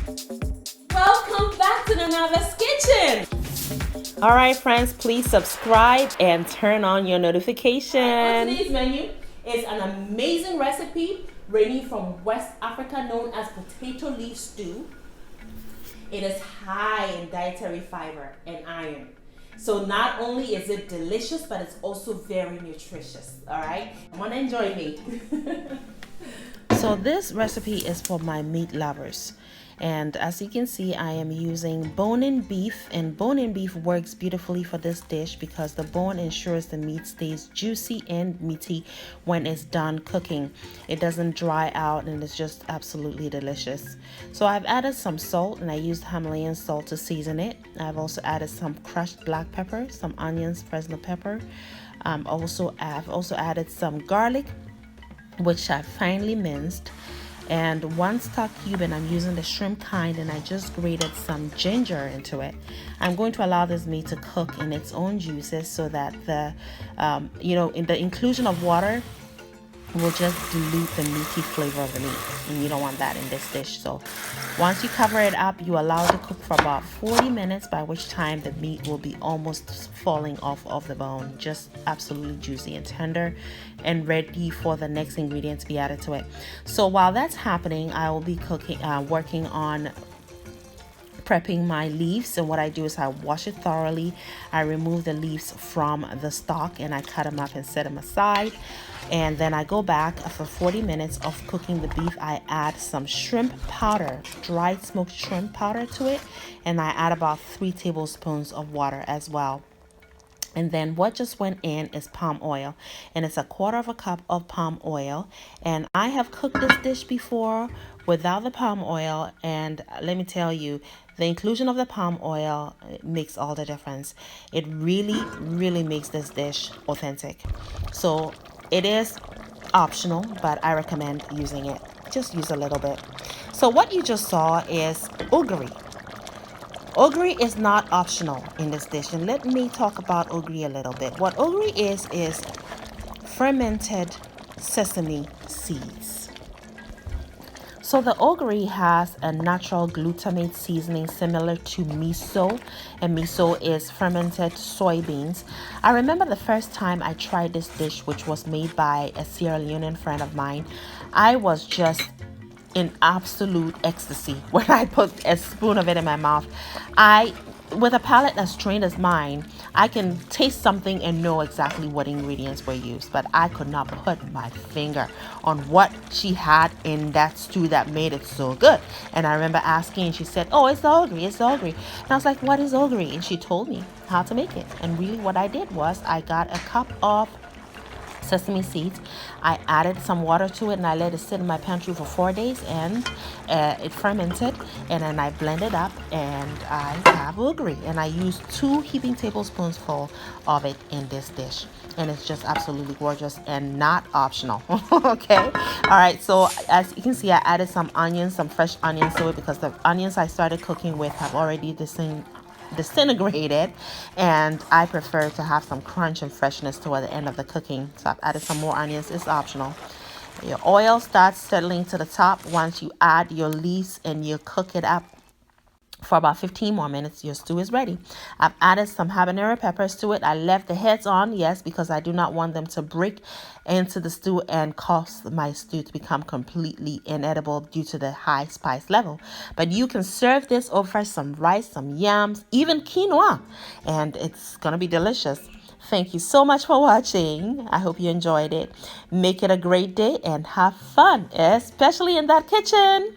Welcome back to Nanaaba's Kitchen. All right, friends, please subscribe and turn on your notification. Today's menu is an amazing recipe ranging from West Africa known as potato leaf stew. It is high in dietary fiber and iron. So not only is it delicious, but it's also very nutritious. All right, want to enjoy me. So this recipe is for my meat lovers. And as you can see, I am using bone-in beef, and bone-in beef works beautifully for this dish because the bone ensures the meat stays juicy and meaty when it's done cooking. It doesn't dry out and it's just absolutely delicious. So I've added some salt, and I used Himalayan salt to season it. I've also added some crushed black pepper, some onions, Fresno pepper. I've also added some garlic, which I finely minced, and one stock cube, and I'm using the shrimp kind, and I just grated some ginger into it. I'm going to allow this meat to cook in its own juices so that the in the inclusion of water will just dilute the meaty flavor of the meat, and you don't want that in this dish. So once you cover it up, you allow it to cook for about 40 minutes, by which time the meat will be almost falling off of the bone, just absolutely juicy and tender and ready for the next ingredient to be added to it. So while that's happening, I will be working on prepping my leaves. And what I do is I wash it thoroughly. I remove the leaves from the stalk and I cut them up and set them aside. And then I go back for 40 minutes of cooking the beef. I add some shrimp powder, dried smoked shrimp powder to it, and I add about 3 tablespoons of water as well. And then what just went in is palm oil, and it's 1/4 cup of palm oil. And I have cooked this dish before without the palm oil, and let me tell you, the inclusion of the palm oil makes all the difference. It really makes this dish authentic. So it is optional, but I recommend using it. Just use a little bit. So what you just saw is ogeri. Ogeri is not optional in this dish, and let me talk about ogeri a little bit. What ogeri is fermented sesame seeds. So the ogeri has a natural glutamate seasoning similar to miso, and miso is fermented soybeans. I remember the first time I tried this dish, which was made by a Sierra Leonean friend of mine. I was just in absolute ecstasy when I put a spoon of it in my mouth. With a palate as trained as mine, I can taste something and know exactly what ingredients were used, but I could not put my finger on what she had in that stew that made it so good. And I remember asking, and she said, "Oh, it's the ogeri, it's the ogeri." And I was like, "What is ogeri?" And she told me how to make it. And really what I did was I got a cup of sesame seeds. I added some water to it, and I let it sit in my pantry for 4 days, and it fermented, and then I blended up, and I have ogeri, and I used 2 heaping tablespoons full of it in this dish, and it's just absolutely gorgeous and not optional. Okay, all right, so as you can see, I added some onions, some fresh onions to it, because the onions I started cooking with have already disintegrated, and I prefer to have some crunch and freshness toward the end of the cooking. So I've added some more onions. It's optional. Your oil starts settling to the top once you add your leaves, and you cook it up for about 15 more minutes. Your stew is ready. I've added some habanero peppers to it. I left the heads on, yes, because I do not want them to break into the stew and cause my stew to become completely inedible due to the high spice level. But you can serve this over some rice, some yams, even quinoa, and it's gonna be delicious. Thank you so much for watching. I hope you enjoyed it. Make it a great day and have fun, especially in that kitchen.